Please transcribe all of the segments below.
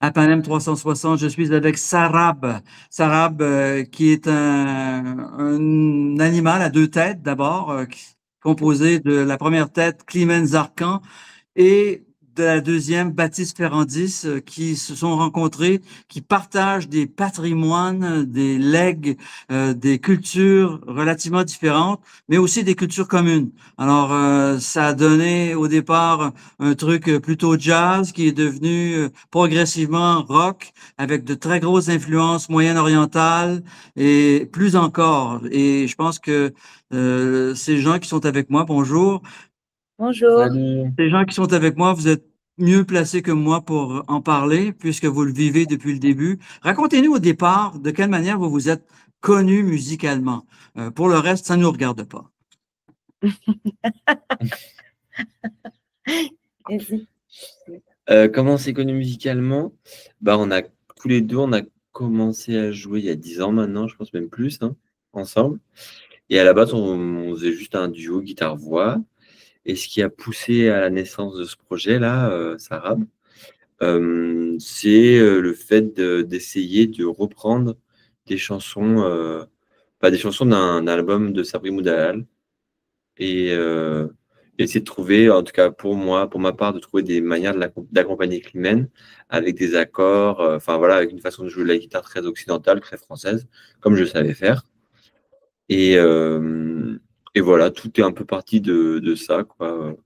à Panem 360. Je suis avec Sarab. Sarab, qui est un animal à deux têtes d'abord, composé de la première tête, Climène Zarkan, et de la deuxième, Baptiste Ferrandis, qui se sont rencontrés, qui partagent des patrimoines, des legs, des cultures relativement différentes, mais aussi des cultures communes. Alors, ça a donné au départ un truc plutôt jazz qui est devenu progressivement rock, avec de très grosses influences moyen-orientales et plus encore. Et je pense que ces gens qui sont avec moi, bonjour, Bonjour. Salut. ces gens qui sont avec moi, vous êtes mieux placés que moi pour en parler, puisque vous le vivez depuis le début. Racontez-nous au départ de quelle manière vous vous êtes connus musicalement. Pour le reste, ça ne nous regarde pas. Vas-y. Comment on s'est connus musicalement? Bah, tous les deux, on a commencé à jouer il y a 10 ans maintenant, je pense même plus, hein, ensemble. Et à la base, on faisait juste un duo guitare-voix. Et ce qui a poussé à la naissance de ce projet-là, Sarab, c'est le fait d'essayer de reprendre des chansons, des chansons d'un album de Sabri Moudahal. Et essayer de trouver, en tout cas pour moi, pour ma part, de trouver des manières d'accompagner Climène avec des accords, enfin voilà, avec une façon de jouer de la guitare très occidentale, très française, comme je savais faire. Et, euh, et voilà, tout est un peu parti de ça, quoi,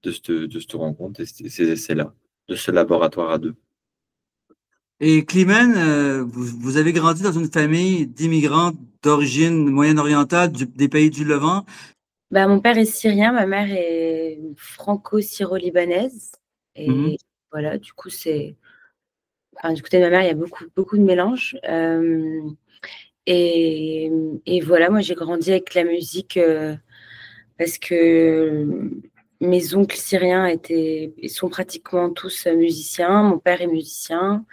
de cette rencontre et ces essais-là, de ce laboratoire à deux. Et Climène, vous avez grandi dans une famille d'immigrants d'origine moyen-orientale des pays du Levant. Bah, mon père est syrien, ma mère est franco-syro-libanaise. Mhm. Et voilà, du coup, du côté de ma mère, il y a beaucoup, beaucoup de mélanges. Et, et voilà, moi, j'ai grandi avec la musique parce que mes oncles syriens sont pratiquement tous musiciens. Mon père est musicien.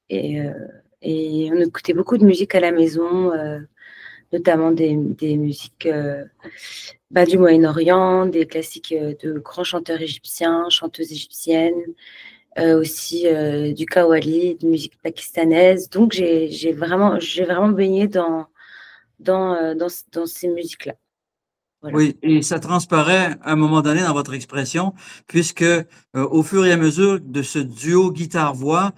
Et, euh, et on écoutait beaucoup de musique à la maison. Notamment des musiques du Moyen-Orient, des classiques de grands chanteurs égyptiens, chanteuses égyptiennes, aussi du qawwali, de musique pakistanaise. Donc, j'ai vraiment baigné dans ces musiques-là. Voilà. Oui, et ça transparaît à un moment donné dans votre expression, puisque au fur et à mesure de ce duo guitare-voix,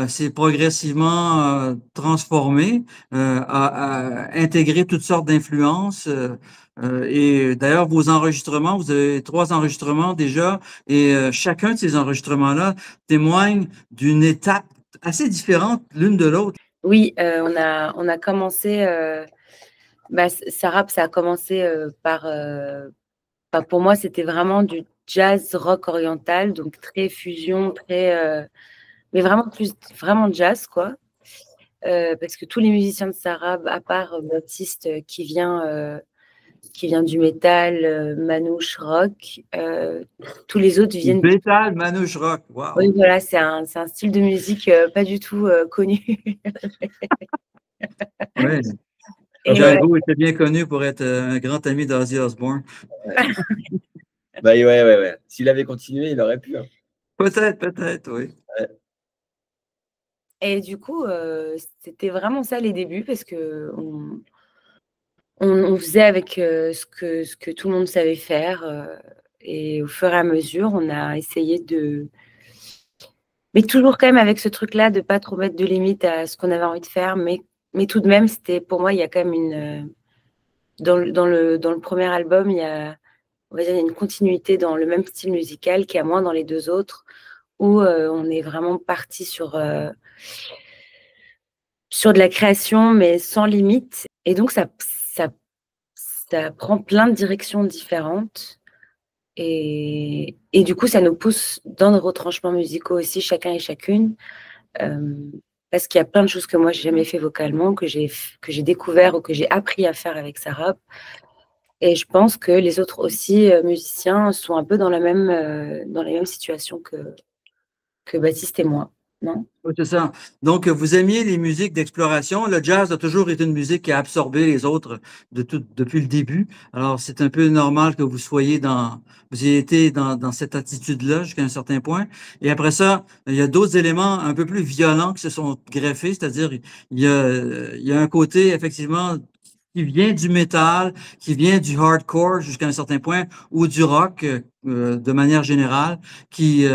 c'est progressivement transformé, a intégré toutes sortes d'influences. Et d'ailleurs, vos enregistrements, vous avez trois enregistrements déjà, et chacun de ces enregistrements-là témoigne d'une étape assez différente l'une de l'autre. Oui, on a commencé. Sarab, ça a commencé pour moi, c'était vraiment du jazz rock oriental, donc très fusion, mais vraiment jazz, quoi. Parce que tous les musiciens de Sarab, à part Baptiste qui vient du métal, manouche rock, tous les autres viennent. Metal, manouche rock, Oui, wow! voilà, c'est un style de musique pas du tout connu. Oui. Et, Django était bien connu pour être un grand ami d'Ozzy Osbourne. Ouais. Bah, ouais. S'il avait continué, il aurait pu, hein. Peut-être, oui. Ouais. et du coup, c'était vraiment ça les débuts parce que on faisait avec ce que tout le monde savait faire. Et au fur et à mesure, on a essayé mais toujours quand même avec ce truc-là de pas trop mettre de limites à ce qu'on avait envie de faire. Mais tout de même, pour moi, il y a quand même dans le premier album, on va dire, il y a une continuité dans le même style musical qu'il y a moins dans les deux autres, où on est vraiment parti sur de la création, mais sans limite. Et donc, ça prend plein de directions différentes. Et du coup, ça nous pousse dans nos retranchements musicaux aussi, chacun et chacune. Euh, Parce qu'il y a plein de choses que moi, j'ai jamais fait vocalement, que j'ai découvert ou que j'ai appris à faire avec Sarah. Et je pense que les autres aussi musiciens sont un peu dans la même situation que Baptiste et moi. non? Oui, c'est ça. Donc, vous aimiez les musiques d'exploration. Le jazz a toujours été une musique qui a absorbé les autres depuis le début. Alors, c'est un peu normal que vous ayez été dans cette attitude-là jusqu'à un certain point. Et après ça, il y a d'autres éléments un peu plus violents qui se sont greffés, c'est-à-dire, il y a un côté, effectivement, qui vient du métal, qui vient du hardcore jusqu'à un certain point, ou du rock, de manière générale, qui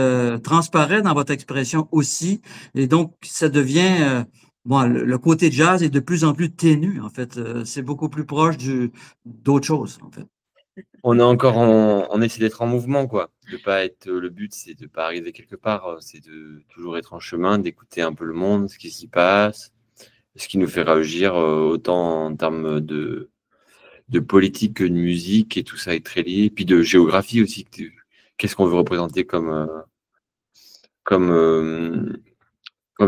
transparaît dans votre expression aussi. Et donc, ça devient, bon, le côté jazz est de plus en plus ténu, en fait. C'est beaucoup plus proche d'autre chose, en fait. On est encore on essaie d'être en mouvement, quoi. De pas être, le but, c'est de pas arriver quelque part, c'est de toujours être en chemin, d'écouter un peu le monde, ce qui s'y passe, ce qui nous fait réagir, autant en termes de politique que de musique, et tout ça est très lié. Puis de géographie aussi. Qu'est-ce qu'on veut représenter comme, comme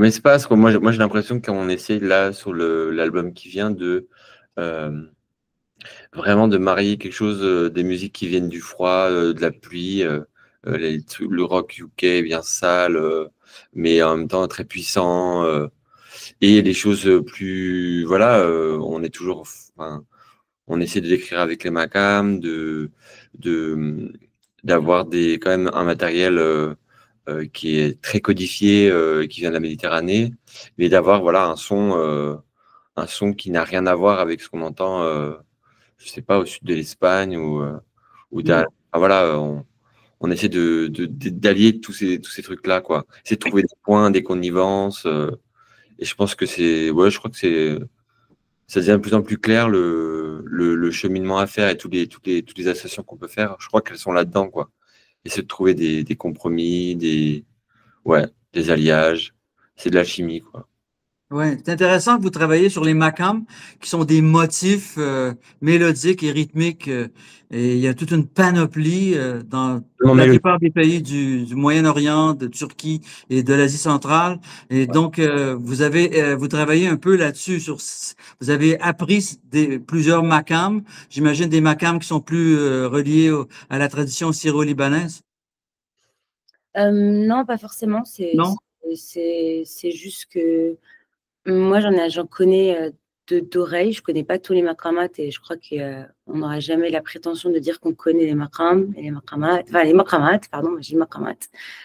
espace, quoi. Moi, j'ai l'impression qu'on essaie là, sur l'album qui vient, euh, vraiment de marier quelque chose, des musiques qui viennent du froid, de la pluie, le rock UK bien sale, mais en même temps très puissant, et les choses plus, voilà, on est toujours, enfin, on essaie de l'écrire avec les Macam, de d'avoir quand même un matériel, qui est très codifié, qui vient de la Méditerranée, mais d'avoir, voilà, un son qui n'a rien à voir avec ce qu'on entend, je sais pas, au sud de l'Espagne, ou voilà, on essaie d'allier tous ces trucs-là, quoi. C'est de trouver des points, des connivences, et je pense que je crois que ça devient de plus en plus clair, le cheminement à faire, et toutes les associations qu'on peut faire. Je crois qu'elles sont là-dedans, quoi. Essayer de trouver des compromis, ouais, des alliages. C'est de la chimie, quoi. Ouais, c'est intéressant que vous travaillez sur les makams, qui sont des motifs mélodiques et rythmiques. Et il y a toute une panoplie dans Non, la mais plupart des pays du Moyen-Orient, de Turquie et de l'Asie centrale. Et donc, vous travaillez un peu là-dessus. Vous avez appris plusieurs makams. J'imagine des makams qui sont plus reliés à la tradition syro-libanaise. Non, pas forcément. Non? C'est juste que moi, j'en connais d'oreilles. Je connais pas tous les makramat et je crois qu'on n'aura jamais la prétention de dire qu'on connaît les makram et les makramat. Enfin, les makramat, pardon, j'ai dit makramat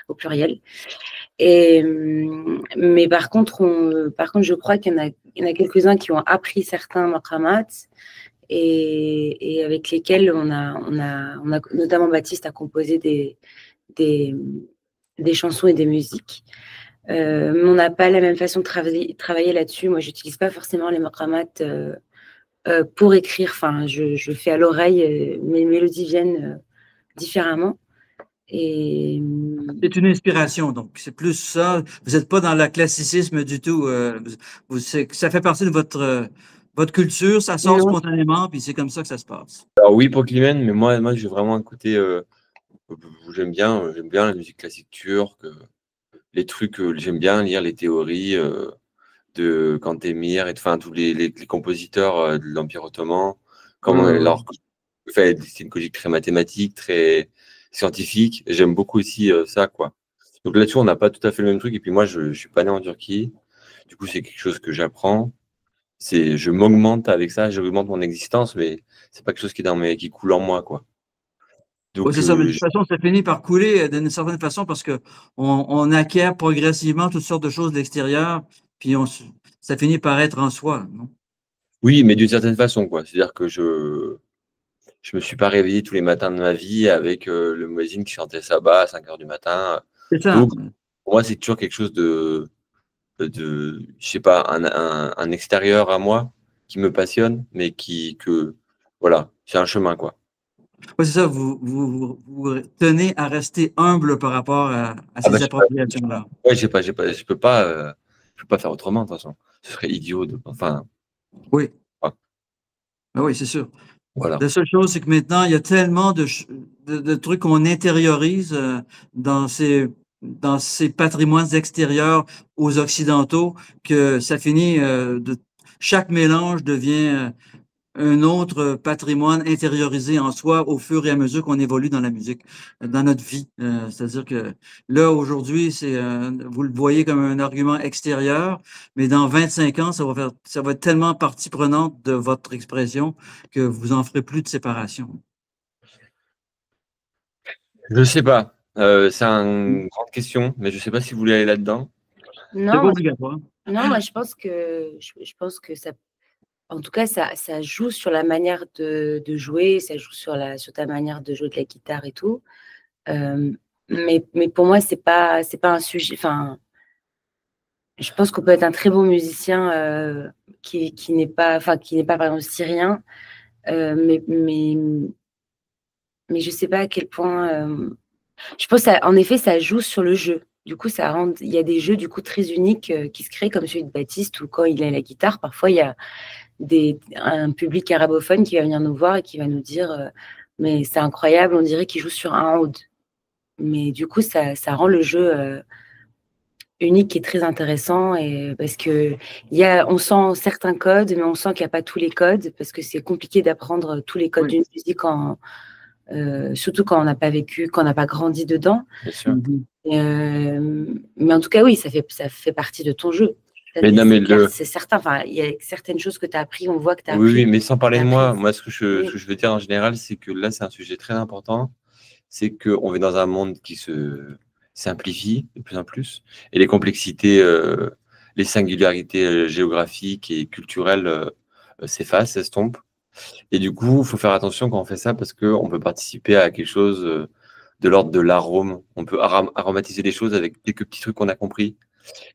au pluriel. Mais par contre, je crois il y en a quelques-uns qui ont appris certains makramat et avec lesquels on a, notamment Baptiste a composé des, des chansons et des musiques. Mais on n'a pas la même façon de travailler là-dessus. Moi, j'utilise pas forcément les makramat pour écrire. Enfin, je fais à l'oreille, mes mélodies viennent différemment. Et C'est une inspiration, donc c'est plus ça. Vous n'êtes pas dans le classicisme du tout. Ça fait partie de votre culture, ça sort non, spontanément, puis c'est comme ça que ça se passe. alors oui, pour Climène, mais moi, j'ai vraiment un côté, j'aime bien la musique classique turque, les trucs, j'aime bien lire les théories, de Kantemir, et enfin tous les compositeurs, de l'Empire ottoman, comment c'est une logique très mathématique, très scientifique. J'aime beaucoup aussi, ça, quoi. Donc là-dessus, on n'a pas tout à fait le même truc. Et puis moi, je suis pas né en Turquie. Du coup, c'est quelque chose que j'apprends. Je m'augmente avec ça, j'augmente mon existence, mais c'est pas quelque chose qui coule en moi, quoi. Oui, Donc, c'est ça. Mais de toute façon, ça finit par couler d'une certaine façon parce que on acquiert progressivement toutes sortes de choses de l'extérieur, puis ça finit par être en soi, non? oui, mais d'une certaine façon, quoi. C'est-à-dire que je me suis pas réveillé tous les matins de ma vie avec, le muezzin qui chantait Sabah à 5 heures du matin. C'est ça. Donc, pour moi, c'est toujours quelque chose je sais pas, un extérieur à moi qui me passionne, mais voilà, c'est un chemin, quoi. Oui, c'est ça. Vous tenez à rester humble par rapport à Ah bah, ces appropriations-là. ouais, je peux pas faire autrement, de toute façon. Ce serait idiot enfin, Oui, ouais, ah oui, c'est sûr. voilà. La seule chose, c'est que maintenant, il y a tellement de trucs qu'on intériorise dans ces patrimoines extérieurs aux Occidentaux que ça finit chaque mélange devient un autre patrimoine intériorisé en soi au fur et à mesure qu'on évolue dans la musique, dans notre vie. C'est-à-dire que là, aujourd'hui, vous le voyez comme un argument extérieur, mais dans 25 ans, ça va être tellement partie prenante de votre expression que vous en ferez plus de séparation. Je sais pas. C'est une grande question, mais je sais pas si vous voulez aller là-dedans. C'est Non, pas obligatoire. non, moi je pense que ça, en tout cas, ça joue sur la manière de jouer, ça joue sur ta manière de jouer de la guitare et tout. Mais pour moi, c'est pas un sujet. Enfin, je pense qu'on peut être un très bon musicien qui n'est pas, enfin, qui n'est pas par exemple syrien, mais je sais pas à quel point. Je pense en effet, ça joue sur le jeu. Du coup, il y a des jeux du coup très uniques qui se créent, comme celui de Baptiste, où quand il a la guitare, parfois il y a un public arabophone qui va venir nous voir et qui va nous dire mais c'est incroyable, on dirait qu'il joue sur un oud. Mais du coup, ça rend le jeu unique et très intéressant, et parce que on sent certains codes, mais on sent qu'il n'y a pas tous les codes, parce que c'est compliqué d'apprendre tous les codes d'une musique, surtout quand on n'a pas vécu, quand on n'a pas grandi dedans. Bien sûr. Mais en tout cas, oui, ça fait partie de ton jeu. C'est certain. Enfin, il y a certaines choses que tu as appris, on voit que tu as appris. Oui, mais sans parler de moi, ce que je veux dire en général, c'est que là, c'est un sujet très important. C'est qu'on vit dans un monde qui se simplifie de plus en plus, et les complexités, les singularités géographiques et culturelles s'effacent, s'estompent. Et du coup, il faut faire attention quand on fait ça, parce qu'on peut participer à quelque chose de l'ordre de l'arôme. On peut aromatiser les choses avec quelques petits trucs qu'on a compris.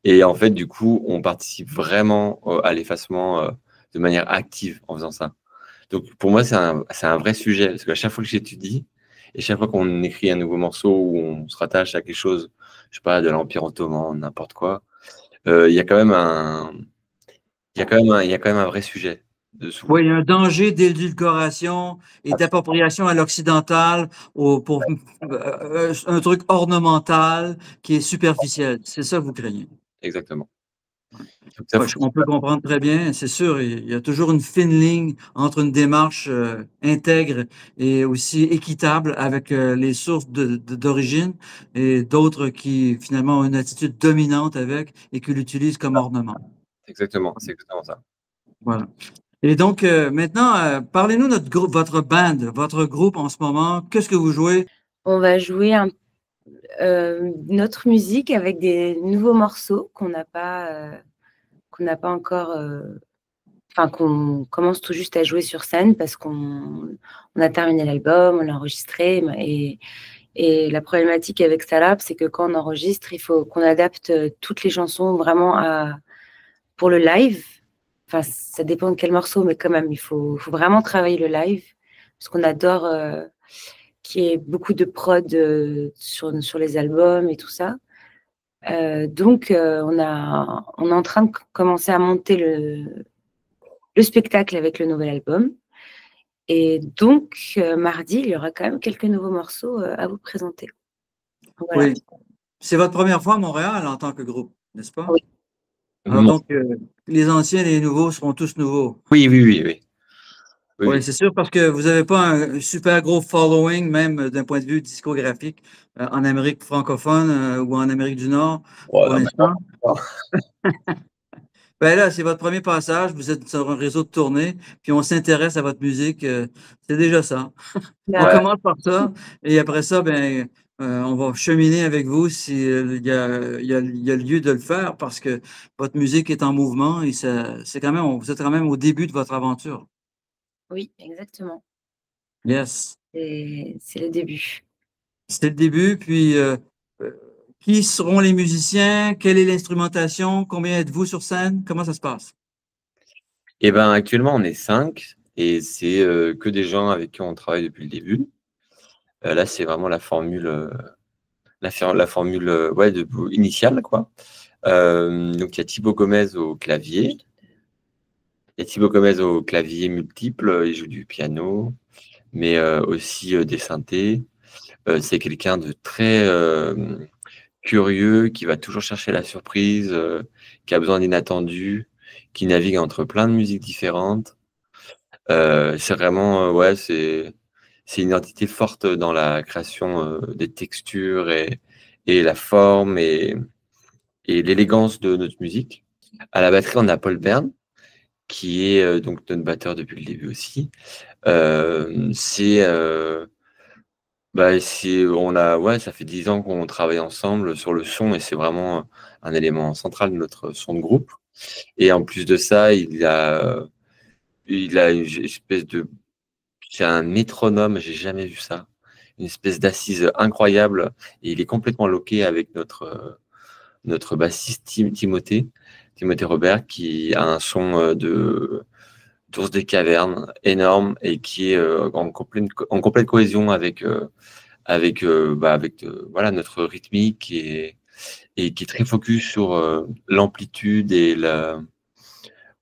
Et en fait, du coup, on participe vraiment à l'effacement de manière active en faisant ça. Donc, pour moi, c'est un vrai sujet, parce qu'à chaque fois que j'étudie, et chaque fois qu'on écrit un nouveau morceau où on se rattache à quelque chose, je sais pas, de l'Empire ottoman, n'importe quoi, il y a quand même il y a quand même un vrai sujet dessous. Oui, il y a un danger d'édulcoration et d'appropriation à l'occidental pour un truc ornemental qui est superficiel. C'est ça que vous craignez. Exactement. On peut comprendre très bien, c'est sûr, il y a toujours une fine ligne entre une démarche intègre et aussi équitable avec les sources d'origine, et d'autres qui finalement ont une attitude dominante avec et qui l'utilisent comme ornement. Exactement, c'est exactement ça. Voilà. Et donc, maintenant, parlez-nous de votre band, votre groupe en ce moment. Qu'est-ce que vous jouez? On va jouer notre musique avec des nouveaux morceaux qu'on n'a pas encore, enfin qu'on commence tout juste à jouer sur scène, parce qu'on a terminé l'album, on l'a enregistré, et la problématique avec Sarab, c'est que quand on enregistre, il faut qu'on adapte toutes les chansons vraiment pour le live. Enfin, ça dépend de quel morceau, mais quand même, il faut vraiment travailler le live, parce qu'on adore qu'il y ait beaucoup de prod sur les albums et tout ça. Donc, on est en train de commencer à monter le spectacle avec le nouvel album. Et donc, mardi, il y aura quand même quelques nouveaux morceaux à vous présenter. Voilà. Oui. C'est votre première fois à Montréal en tant que groupe, n'est-ce pas? Oui. Alors donc, les anciens et les nouveaux seront tous nouveaux. Oui. Oui, c'est sûr, parce que vous n'avez pas un super gros following, même d'un point de vue discographique, en Amérique francophone ou en Amérique du Nord, pour l'instant. Ben là, c'est votre premier passage, vous êtes sur un réseau de tournée, puis on s'intéresse à votre musique, c'est déjà ça. On commence par ça, et après ça, ben, on va cheminer avec vous s'il y a lieu de le faire, parce que votre musique est en mouvement et vous êtes quand même au début de votre aventure. Oui, exactement. Yes. C'est le début. C'est le début, puis qui seront les musiciens? Quelle est l'instrumentation? Combien êtes-vous sur scène? Comment ça se passe? Eh ben, actuellement, on est 5, et c'est que des gens avec qui on travaille depuis le début. Là, c'est vraiment la formule, initiale, quoi. Donc, il y a Thibaut Gomez au clavier. Il y a Thibaut Gomez au clavier multiple, il joue du piano, mais aussi des synthés. C'est quelqu'un de très curieux, qui va toujours chercher la surprise, qui a besoin d'inattendu, qui navigue entre plein de musiques différentes. C'est vraiment, ouais, c'est une identité forte dans la création des textures et la forme et l'élégance de notre musique. À la batterie, on a Paul Bern, qui est donc notre batteur depuis le début aussi. Ouais, ça fait 10 ans qu'on travaille ensemble sur le son et c'est vraiment un élément central de notre son de groupe. Et en plus de ça, il a une espèce de... C'est un métronome, j'ai jamais vu ça. Une espèce d'assise incroyable. Et il est complètement loqué avec notre bassiste Timothée Robert, qui a un son d'ours des cavernes énorme et qui est en complète cohésion avec voilà, notre rythmique et qui est très focus sur l'amplitude et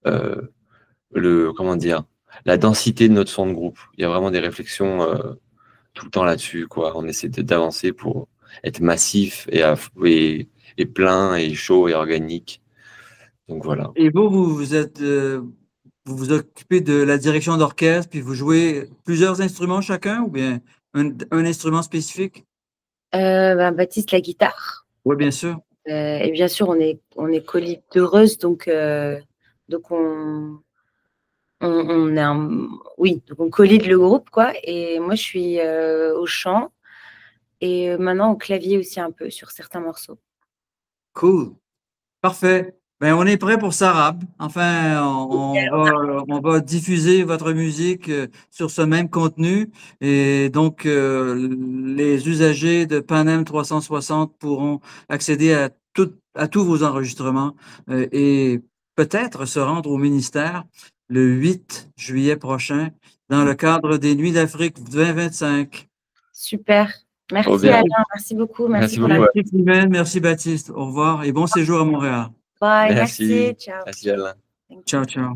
comment dire, la densité de notre son de groupe. Il y a vraiment des réflexions tout le temps là-dessus, quoi. On essaie d'avancer pour être massif et plein et chaud et organique. Donc voilà. Et vous vous occupez de la direction d'orchestre, puis vous jouez plusieurs instruments chacun, ou bien un instrument spécifique? Baptiste, la guitare. Oui, bien sûr. Et bien sûr, on est co-leadereuse, donc on est oui, donc on co-lead le groupe, quoi. Et moi, je suis au chant et maintenant au clavier aussi un peu sur certains morceaux. Cool. Parfait. Ben, on est prêt pour Sarab. Enfin, on va diffuser votre musique sur ce même contenu. Et donc, les usagers de Panem 360 pourront accéder à tous vos enregistrements et peut-être se rendre au ministère le 8 juillet prochain dans le cadre des Nuits d'Afrique 2025. Super. Merci bien. Alain, merci beaucoup. Merci pour beaucoup. Merci Climène, merci Baptiste. Au revoir et bon séjour à Montréal. Bye, Merci. merci. Ciao. Merci Alain. Ciao, ciao.